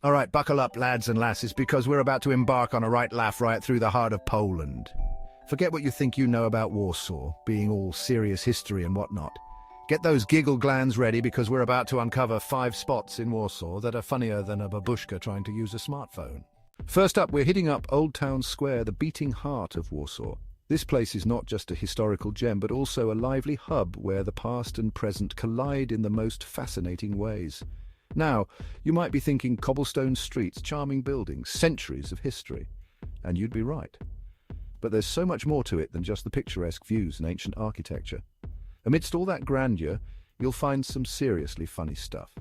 All right, buckle up, lads and lasses, because we're about to embark on a right laugh right through the heart of Poland. Forget what you think you know about Warsaw, being all serious history and whatnot. Get those giggle glands ready, because we're about to uncover 5 spots in Warsaw that are funnier than a babushka trying to use a smartphone. First up, we're hitting up Oldtown Square, the beating heart of Warsaw. This place is not just a historical gem, but also a lively hub where the past and present collide in the most fascinating ways. Now, you might be thinking cobblestone streets, charming buildings, centuries of history. And you'd be right. But there's so much more to it than just the picturesque views and ancient architecture. Amidst all that grandeur, you'll find some seriously funny stuff.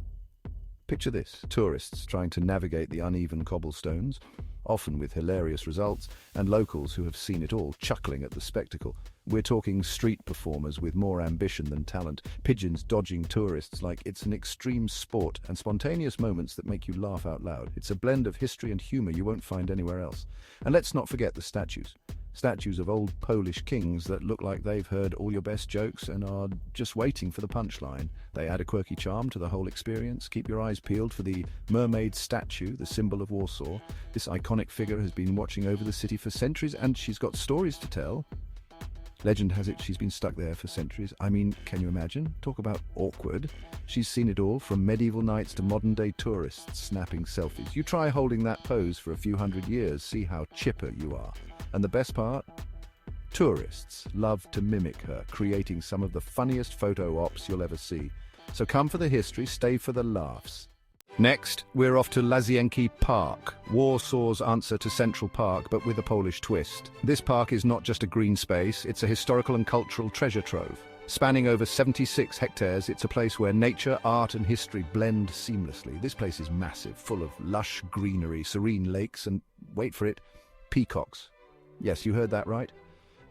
Picture this: tourists trying to navigate the uneven cobblestones, often with hilarious results, and locals who have seen it all chuckling at the spectacle. We're talking street performers with more ambition than talent, pigeons dodging tourists like it's an extreme sport, and spontaneous moments that make you laugh out loud. It's a blend of history and humor you won't find anywhere else. And let's not forget the statues. Statues of old Polish kings that look like they've heard all your best jokes and are just waiting for the punchline. They add a quirky charm to the whole experience. Keep your eyes peeled for the mermaid statue, the symbol of Warsaw. This iconic figure has been watching over the city for centuries, and she's got stories to tell. Legend has it she's been stuck there for centuries. I mean, can you imagine? Talk about awkward. She's seen it all, from medieval knights to modern-day tourists snapping selfies. You try holding that pose for a few hundred years, see how chipper you are. And the best part? Tourists love to mimic her, creating some of the funniest photo ops you'll ever see. So come for the history, stay for the laughs. Next, we're off to Lazienki Park, Warsaw's answer to Central Park, but with a Polish twist. This park is not just a green space, it's a historical and cultural treasure trove. Spanning over 76 hectares, it's a place where nature, art and history blend seamlessly. This place is massive, full of lush greenery, serene lakes and, wait for it, peacocks. Yes, you heard that right.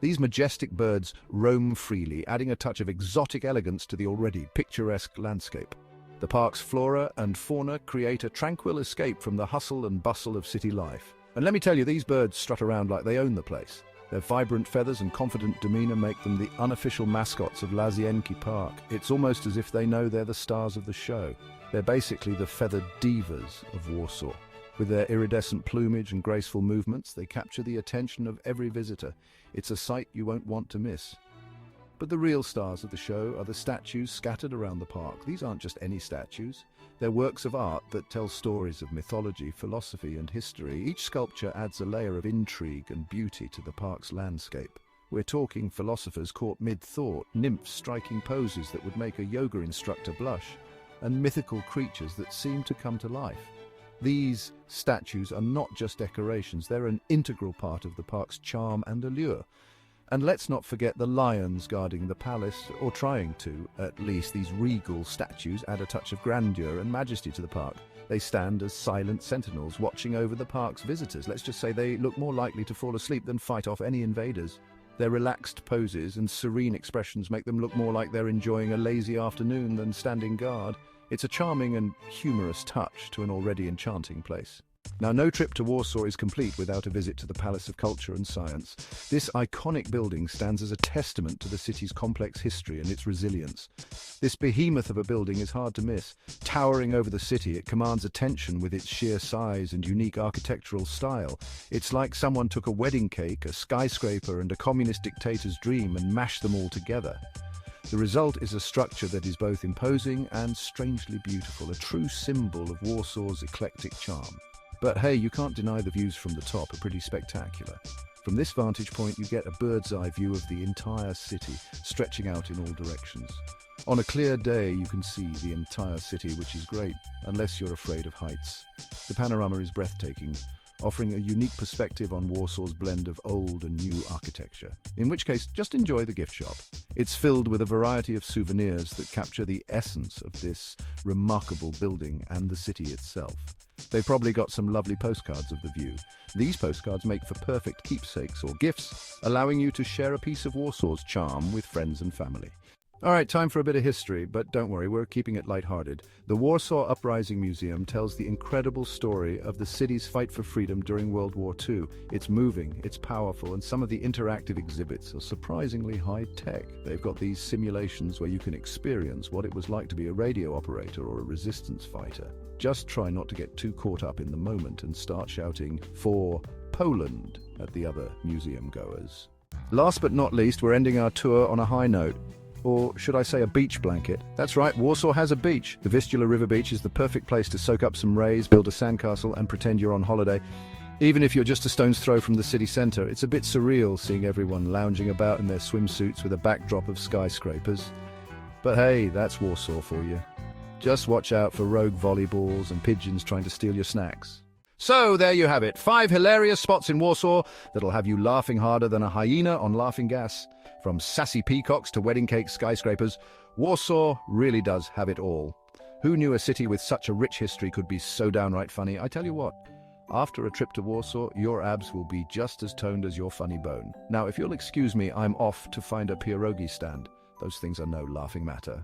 These majestic birds roam freely, adding a touch of exotic elegance to the already picturesque landscape. The park's flora and fauna create a tranquil escape from the hustle and bustle of city life. And let me tell you, these birds strut around like they own the place. Their vibrant feathers and confident demeanor make them the unofficial mascots of Lazienki Park. It's almost as if they know they're the stars of the show. They're basically the feathered divas of Warsaw. With their iridescent plumage and graceful movements, they capture the attention of every visitor. It's a sight you won't want to miss. But the real stars of the show are the statues scattered around the park. These aren't just any statues. They're works of art that tell stories of mythology, philosophy and history. Each sculpture adds a layer of intrigue and beauty to the park's landscape. We're talking philosophers caught mid-thought, nymphs striking poses that would make a yoga instructor blush, and mythical creatures that seem to come to life. These statues are not just decorations, they're an integral part of the park's charm and allure. And let's not forget the lions guarding the palace, or trying to. At least these regal statues add a touch of grandeur and majesty to the park. They stand as silent sentinels watching over the park's visitors. Let's just say they look more likely to fall asleep than fight off any invaders. Their relaxed poses and serene expressions make them look more like they're enjoying a lazy afternoon than standing guard. It's a charming and humorous touch to an already enchanting place. Now, no trip to Warsaw is complete without a visit to the Palace of Culture and Science. This iconic building stands as a testament to the city's complex history and its resilience. This behemoth of a building is hard to miss. Towering over the city, it commands attention with its sheer size and unique architectural style. It's like someone took a wedding cake, a skyscraper, and a communist dictator's dream and mashed them all together. The result is a structure that is both imposing and strangely beautiful, a true symbol of Warsaw's eclectic charm. But hey, you can't deny the views from the top are pretty spectacular. From this vantage point, you get a bird's-eye view of the entire city, stretching out in all directions. On a clear day, you can see the entire city, which is great, unless you're afraid of heights. The panorama is breathtaking, offering a unique perspective on Warsaw's blend of old and new architecture. In which case, just enjoy the gift shop. It's filled with a variety of souvenirs that capture the essence of this remarkable building and the city itself. They've probably got some lovely postcards of the view. These postcards make for perfect keepsakes or gifts, allowing you to share a piece of Warsaw's charm with friends and family. All right, time for a bit of history, but don't worry, we're keeping it lighthearted. The Warsaw Uprising Museum tells the incredible story of the city's fight for freedom during World War II. It's moving, it's powerful, and some of the interactive exhibits are surprisingly high-tech. They've got these simulations where you can experience what it was like to be a radio operator or a resistance fighter. Just try not to get too caught up in the moment and start shouting, "For Poland," at the other museum goers. Last but not least, we're ending our tour on a high note. Or should I say a beach blanket? That's right, Warsaw has a beach. The Vistula River Beach is the perfect place to soak up some rays, build a sandcastle, and pretend you're on holiday. Even if you're just a stone's throw from the city centre, it's a bit surreal seeing everyone lounging about in their swimsuits with a backdrop of skyscrapers. But hey, that's Warsaw for you. Just watch out for rogue volleyballs and pigeons trying to steal your snacks. So there you have it, 5 hilarious spots in Warsaw that'll have you laughing harder than a hyena on laughing gas. From sassy peacocks to wedding cake skyscrapers, Warsaw really does have it all. Who knew a city with such a rich history could be so downright funny? I tell you what, after a trip to Warsaw, your abs will be just as toned as your funny bone. Now, if you'll excuse me, I'm off to find a pierogi stand. Those things are no laughing matter.